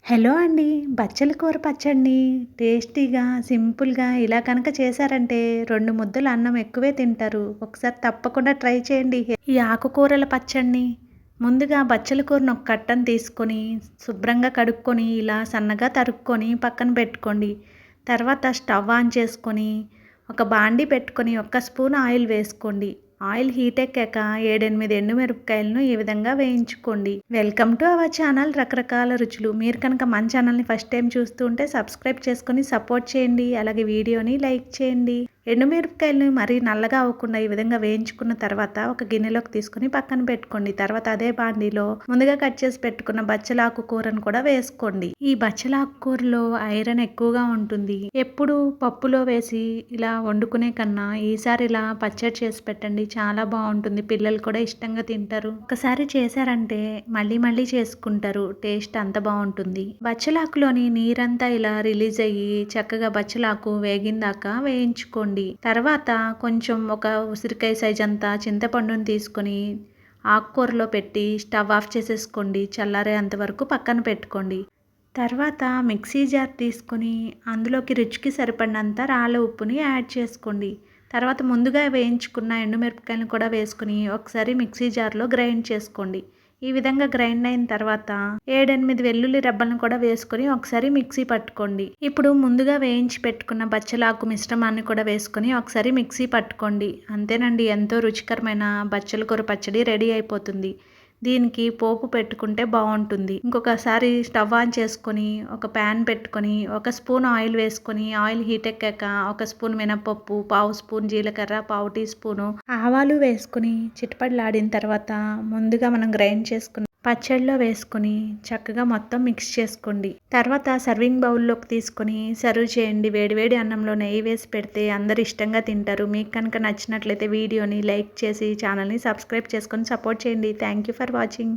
Hello అండి. బచ్చల కూర పచ్చడిని టేస్టీగా, సింపుల్‌గా ఇలా కనుక చేశారంటే 2 ముద్దలు అన్నం ఎక్కువే తింటారు. ఒకసారి తప్పకుండా ట్రై చేయండి. ఈ ఆకుకూరల పచ్చడిని ముందుగా బచ్చల కూరను ఒక కట్టని తీసుకొని శుభ్రంగా కడుక్కొని ఇలా సన్నగా తరుక్కొని పక్కన పెట్టుకోండి. తర్వాత స్టవ్ ఆన్ చేసుకొని ఒక బాండీ పెట్టుకొని ఒక్క స్పూన్ ఆయిల్ వేసుకోండి. ఆయిల్ హీట్ ఎక్కాక 7, 8 ఎండుమిరపకాయలను ఈ విధంగా వేయించుకోండి. వెల్కమ్ టు అవర్ ఛానల్ రకరకాల రుచులు. మీరు కనుక మన ఛానల్ని ఫస్ట్ టైం చూస్తూ ఉంటే సబ్స్క్రైబ్ చేసుకొని సపోర్ట్ చేయండి. అలాగే వీడియోని లైక్ చేయండి. ఎండుమిరపకాయలను మరీ నల్లగా అవ్వకుండా ఈ విధంగా వేయించుకున్న తర్వాత ఒక గిన్నెలోకి తీసుకొని పక్కన పెట్టుకోండి. తర్వాత అదే బాండీలో ముందుగా కట్ చేసి పెట్టుకున్న బచ్చలాకు కూరను కూడా వేసుకోండి. ఈ బచ్చలాకు కూరలో ఐరన్ ఎక్కువగా ఉంటుంది. ఎప్పుడు పప్పులో వేసి ఇలా వండుకునే కన్నా ఈసారి ఇలా పచ్చడి చేసి పెట్టండి. చాలా బాగుంటుంది. పిల్లలు కూడా ఇష్టంగా తింటారు. ఒకసారి చేశారంటే మళ్ళీ మళ్ళీ చేసుకుంటారు. టేస్ట్ అంత బాగుంటుంది. బచ్చలాకులోని నీరంతా ఇలా రిలీజ్ అయ్యి చక్కగా బచ్చలాకు వేగిందాకా వేయించుకోండి. తర్వాత కొంచెం ఒక ఉసిరికాయ సైజ్ అంతా చింతపండుని తీసుకొని ఆకుకూరలో పెట్టి స్టవ్ ఆఫ్ చేసేసుకోండి. చల్లారేంత వరకు పక్కన పెట్టుకోండి. తర్వాత మిక్సీ జార్ తీసుకొని అందులోకి రుచికి సరిపడినంత రాళ్ళ ఉప్పుని యాడ్ చేసుకోండి. తర్వాత ముందుగా వేయించుకున్న ఎండుమిరపకాయలను కూడా వేసుకుని ఒకసారి మిక్సీ జార్లో గ్రైండ్ చేసుకోండి. ఈ విధంగా గ్రైండ్ అయిన తర్వాత 7, 8 వెల్లుల్లి రెబ్బలను కూడా వేసుకొని ఒకసారి మిక్సీ పట్టుకోండి. ఇప్పుడు ముందుగా వేయించి పెట్టుకున్న బచ్చలాకు మిశ్రమాన్ని కూడా వేసుకొని ఒకసారి మిక్సీ పట్టుకోండి. అంతేనండి, ఎంతో రుచికరమైన బచ్చల కూర పచ్చడి రెడీ అయిపోతుంది. దీనికి పోపు పెట్టుకుంటే బాగుంటుంది. ఇంకొకసారి స్టవ్ ఆన్ చేసుకొని ఒక ప్యాన్ పెట్టుకొని ఒక స్పూన్ ఆయిల్ వేసుకొని ఆయిల్ హీట్ ఎక్కాక ఒక స్పూన్ మినపప్పు, పావు స్పూన్ జీలకర్ర, పావు టీ స్పూను ఆవాలు వేసుకుని చిటపటలాడిన తర్వాత ముందుగా మనం గ్రైండ్ చేసుకున్న పచ్చడిలో వేసుకొని చక్కగా మొత్తం మిక్స్ చేసుకోండి. తర్వాత సర్వింగ్ బౌల్లోకి తీసుకొని సర్వ్ చేయండి. వేడివేడి అన్నంలో నెయ్యి వేసి పెడితే అందరు ఇష్టంగా తింటారు. మీకు కనుక నచ్చినట్లయితే వీడియోని లైక్ చేసి ఛానల్ని సబ్స్క్రైబ్ చేసుకొని సపోర్ట్ చేయండి. Thank you for watching.